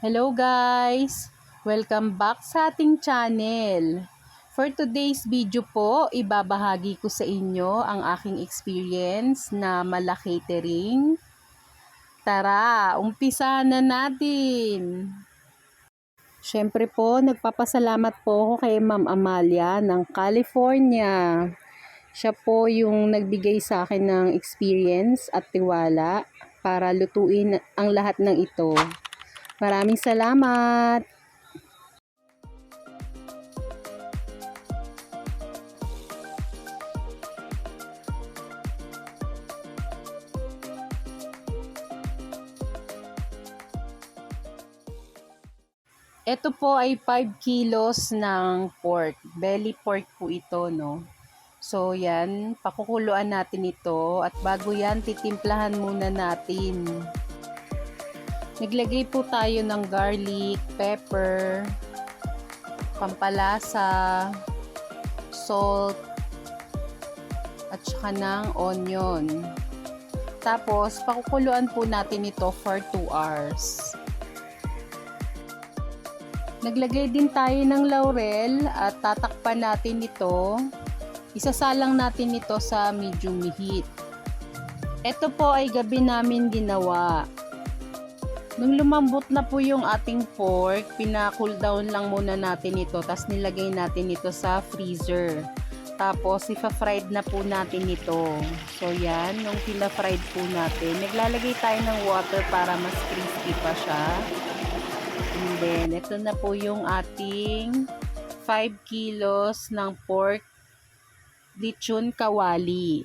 Hello guys! Welcome back sa ating channel. For today's video po, ibabahagi ko sa inyo ang aking experience na mala catering. Tara, umpisa na natin! Siyempre po, nagpapasalamat po ako kay Ma'am Amalia ng California. Siya po yung nagbigay sa akin ng experience at tiwala para lutuin ang lahat ng ito. Maraming salamat! Ito po ay 5 kilos ng pork. Belly pork po ito, no? So, yan. Pakukuluan natin ito. At bago yan, titimplahan muna natin. Naglagay po tayo ng garlic, pepper, pampalasa, salt, at saka ng onion. Tapos, pakukuluan po natin ito for 2 hours. Naglagay din tayo ng laurel at tatakpan natin ito. Isasalang natin ito sa medium heat. Ito po ay gabi namin ginawa. Nung lumambot na po yung ating pork, pina-cool down lang muna natin ito. Tapos nilagay natin ito sa freezer. Tapos ipa-fried na po natin ito. So yan, nung pina-fried po natin, naglalagay tayo ng water para mas crispy pa siya. And then, ito na po yung ating 5 kilos ng pork lechon kawali.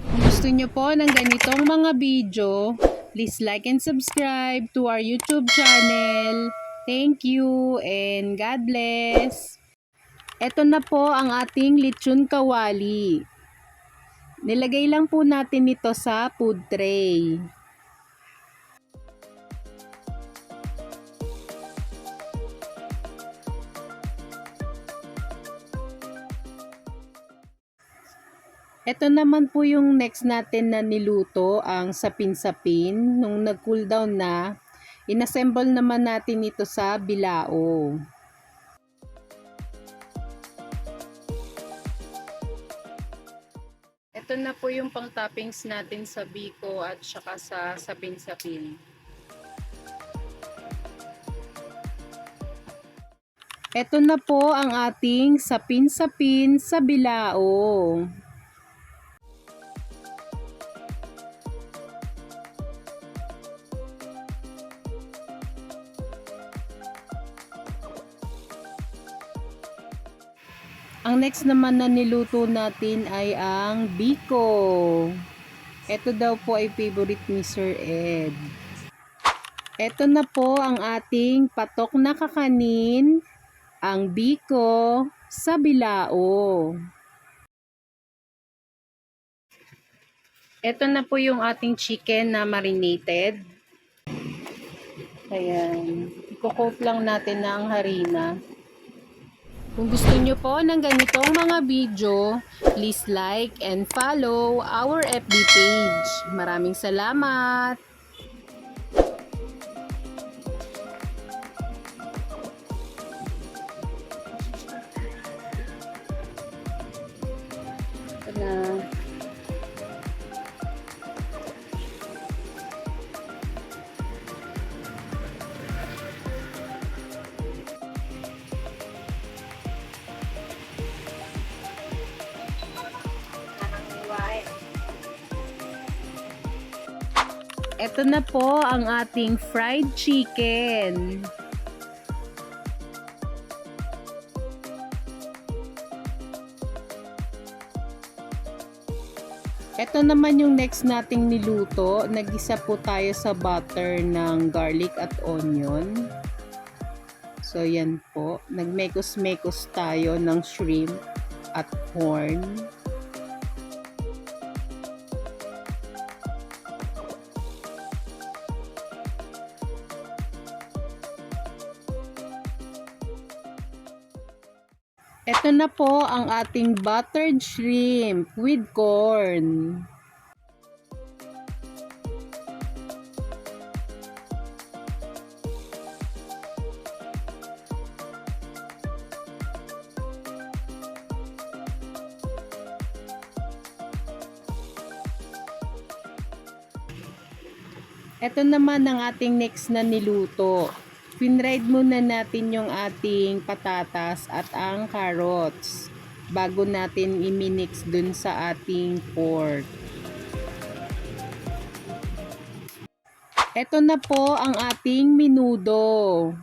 Kung gusto nyo po ng ganitong mga video, please like and subscribe to our YouTube channel. Thank you and God bless. Ito na po ang ating lechon kawali. Nilagay lang po natin ito sa food tray. Ito naman po yung next natin na niluto, ang sapin-sapin. Nung nag-cool down na, inassemble naman natin ito sa bilao. Ito na po yung pang-toppings natin sa biko at saka sa sapin-sapin. Ito na po ang ating sapin-sapin sa bilao. Ang next naman na niluto natin ay ang biko. Ito daw po ay favorite ni Sir Ed. Ito na po ang ating patok na kakanin, ang biko sa bilao. Ito na po yung ating chicken na marinated. Ayan. Iko-coat lang natin na ang harina. Kung gusto nyo po ng ganitong mga video, please like and follow our FB page. Maraming salamat! Ito na. Ito na po ang ating fried chicken. Ito naman yung next nating niluto. Nag-isa po tayo sa butter ng garlic at onion. So yan po. Nagmekos-mekos tayo ng shrimp at corn. Ito na po ang ating buttered shrimp with corn. Ito naman ang ating next na niluto. Pinride muna natin yung ating patatas at ang carrots bago natin i-mix dun sa ating pork. Ito na po ang ating menudo.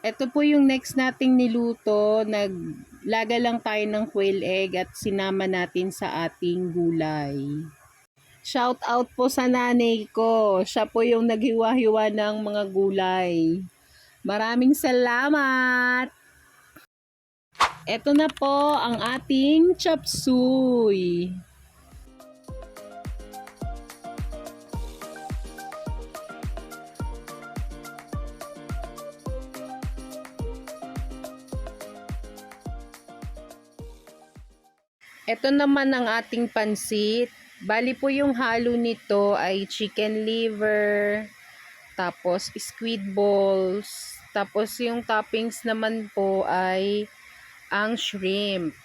Ito po yung next nating niluto. Naglaga lang tayo ng quail egg at sinama natin sa ating gulay. Shout out po sa nanay ko. Siya po yung naghiwa-hiwa ng mga gulay. Maraming salamat! Ito na po ang ating chop suey. Ito naman ang ating pansit. Bali po yung halo nito ay chicken liver, tapos squid balls, tapos yung toppings naman po ay ang shrimp.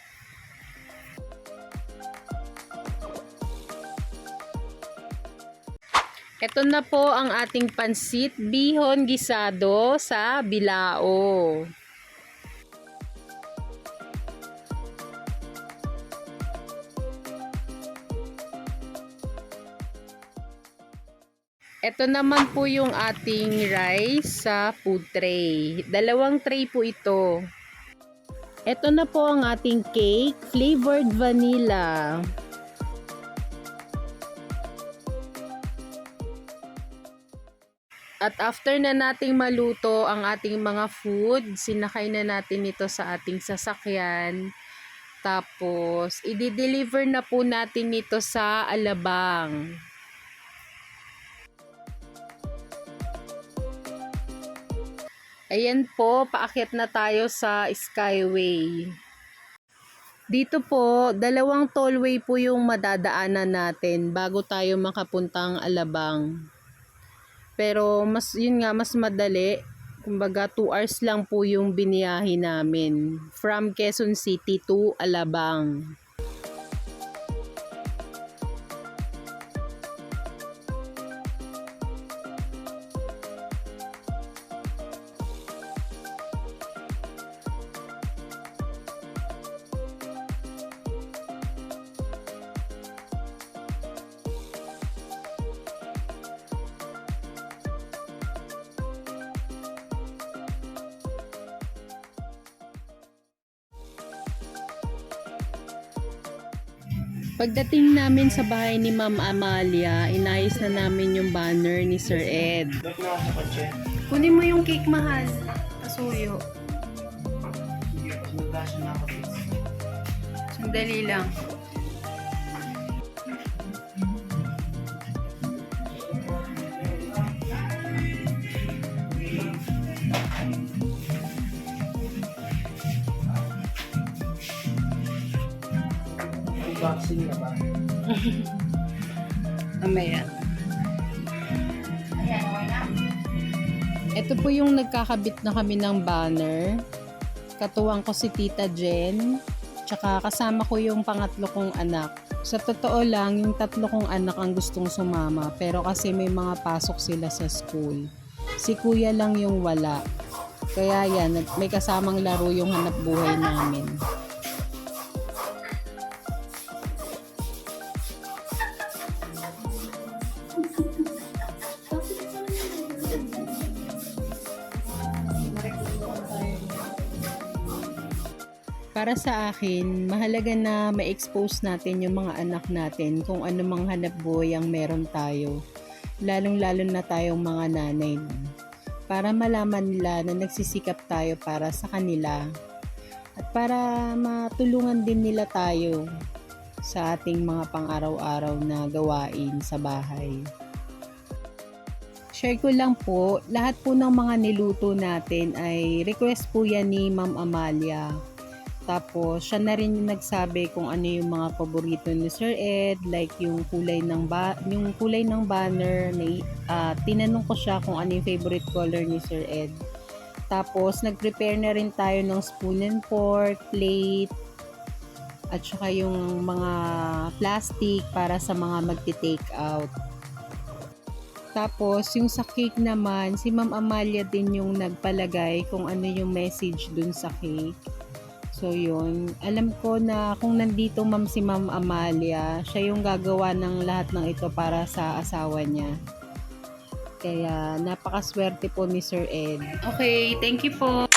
Ito na po ang ating pansit bihon gisado sa bilao. Ito naman po yung ating rice sa food tray. 2 tray po ito. Ito na po ang ating cake, flavored vanilla. At after na nating maluto ang ating mga food, sinakay na natin ito sa ating sasakyan. Tapos, i-deliver na po natin ito sa Alabang. Ayan po, paakyat na tayo sa Skyway. Dito po, 2 tollway po yung madadaanan natin bago tayo makapuntang Alabang. Pero yun nga, mas madali. Kumbaga 2 hours lang po yung biniyahe namin from Quezon City to Alabang. Pagdating namin sa bahay ni Ma'am Amalia, inayos na namin yung banner ni Sir Ed. Kunin mo yung cake, mahal. Pasuyo. Sandali lang. Boxing na ba? Amaya. Ito po yung nagkakabit na kami ng banner. Katuwang ko si Tita Jen. Tsaka kasama ko yung pangatlo kong anak. Sa totoo lang, yung 3 kong anak ang gustong sumama. Pero kasi may mga pasok sila sa school. Si kuya lang yung wala. Kaya yan, may kasamang laro yung hanap buhay namin. Para sa akin, mahalaga na ma-expose natin yung mga anak natin kung ano mang hanap buhay ang meron tayo. Lalong-lalo na tayong mga nanay. Para malaman nila na nagsisikap tayo para sa kanila. At para matulungan din nila tayo sa ating mga pang-araw-araw na gawain sa bahay. Share ko lang po, lahat po ng mga niluto natin ay request po yan ni Ma'am Amalia. Tapos, siya na rin yung nagsabi kung ano yung mga paborito ni Sir Ed, like yung kulay ng banner, tinanong ko siya kung ano yung favorite color ni Sir Ed. Tapos, nag-prepare na rin tayo ng spoon and fork, plate, at saka yung mga plastic para sa mga magti-take out. Tapos, yung sa cake naman, si Ma'am Amalia din yung nagpalagay kung ano yung message dun sa cake. So, yun. Alam ko na kung nandito si Ma'am Amalia, siya yung gagawa ng lahat ng ito para sa asawa niya. Kaya, napakaswerte po ni Sir Ed. Okay, thank you po.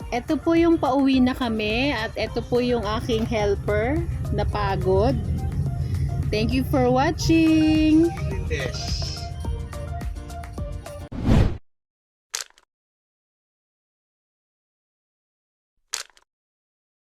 Ito po yung pauwi na kami at ito po yung aking helper na pagod. Thank you for watching. Yes.